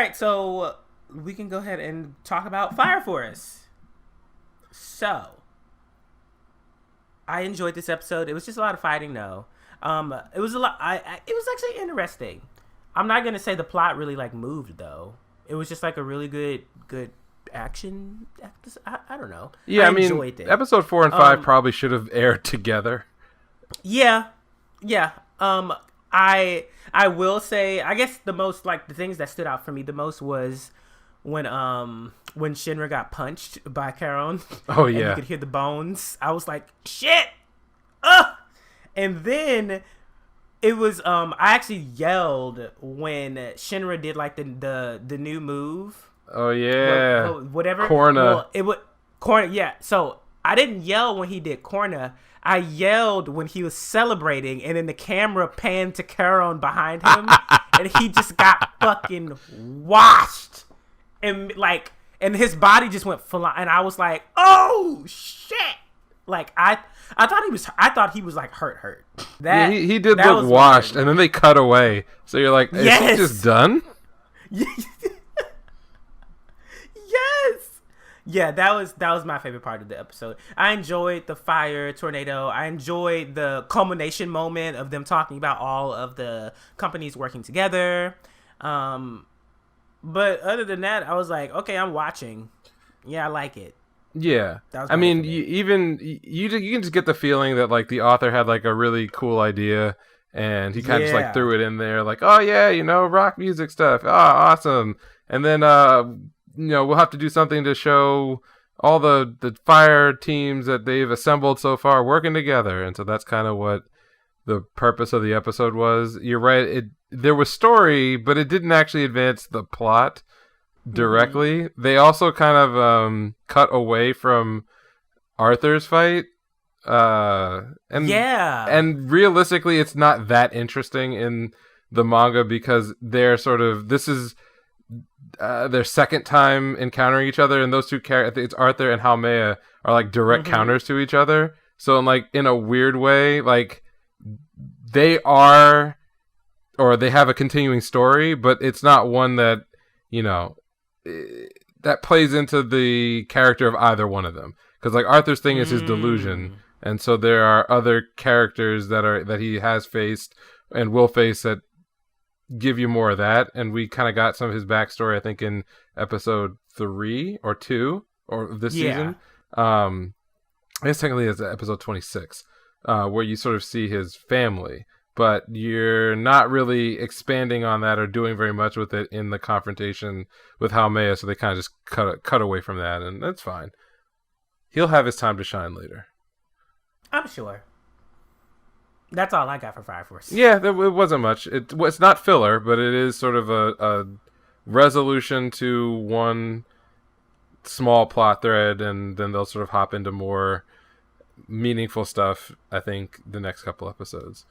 right, so we can go ahead and talk about Fire Force. So, I enjoyed this episode. It was just a lot of fighting, though. It was a lot. It was actually interesting. I'm not gonna say the plot really like moved though. It was just like a really good action. I don't know. Yeah, I mean, enjoyed it. episode 4 and 5 probably should have aired together. Yeah. I will say, I guess the things that stood out for me the most was when Shinra got punched by Charon. Oh And yeah. you could hear the bones. I was like, shit. Ugh. And then it was I actually yelled when Shinra did like the new move. Oh yeah. Whatever. Corna. Well, it would Corna, yeah. So I didn't yell when he did Corna. I yelled when he was celebrating, and then the camera panned to Charon behind him, and he just got fucking washed, and his body just went flying, and I was like, oh shit! Like I thought he was like hurt. Yeah, he did look washed, and then they cut away. So you're like, is he just done? Yes. Yeah, that was my favorite part of the episode. I enjoyed the fire tornado. I enjoyed the culmination moment of them talking about all of the companies working together. But other than that, I was like, okay, I'm watching. Yeah, I like it. Yeah, I mean, you can just get the feeling that like the author had like a really cool idea, and he kind of just like threw it in there, like, oh yeah, rock music stuff, awesome, and then we'll have to do something to show all the fire teams that they've assembled so far working together, and so that's kind of what the purpose of the episode was. You're right; there was story, but it didn't actually advance the plot directly. Mm-hmm. They also kind of cut away from Arthur's fight, and realistically it's not that interesting in the manga because they're this is their second time encountering each other, and those two characters, it's Arthur and Haumea, are like direct counters to each other. So in a weird way, like they have a continuing story, but it's not one that that plays into the character of either one of them, because like Arthur's thing is his delusion, and so there are other characters that he has faced and will face that give you more of that, and we kind of got some of his backstory I think in episode 3 or 2 or this season. I guess technically it's episode 26, where you sort of see his family, but you're not really expanding on that or doing very much with it in the confrontation with Haumea, so they kind of just cut away from that, and that's fine. He'll have his time to shine later, I'm sure. That's all I got for Fire Force. Yeah, it wasn't much. It's not filler, but it is sort of a resolution to one small plot thread, and then they'll sort of hop into more meaningful stuff, I think, the next couple episodes.